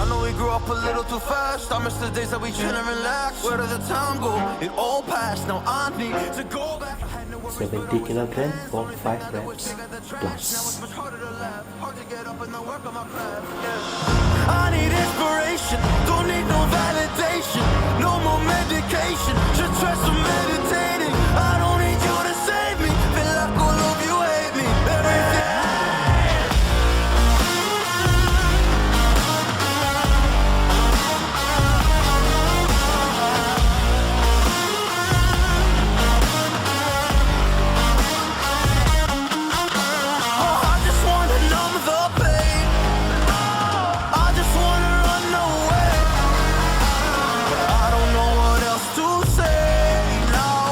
I know we grew up a little too fast. I miss the days that we chill and relax. Where did the time go? It all passed. Now I need to go back. 70 kilogram for 5 reps plus. I need inspiration, don't need no validation, no more medication, just try some meditating. I don't need you to save me, feel like all of you hate me. Everything. Oh, I just wanna numb the pain. I just wanna run away. I don't know what else to say now.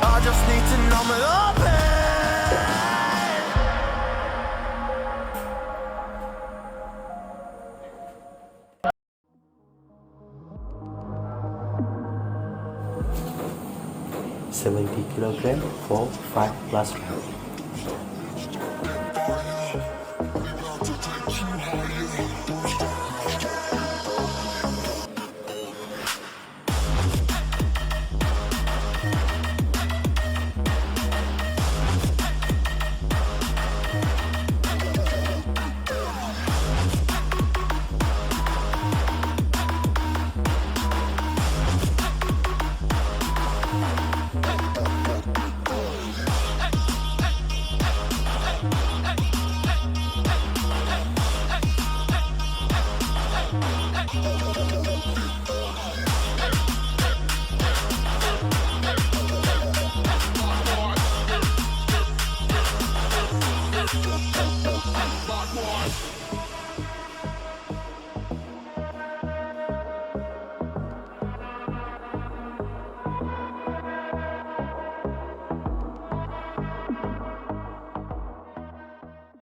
I just need to numb the pain. 70 kilogram for 5 plus reps.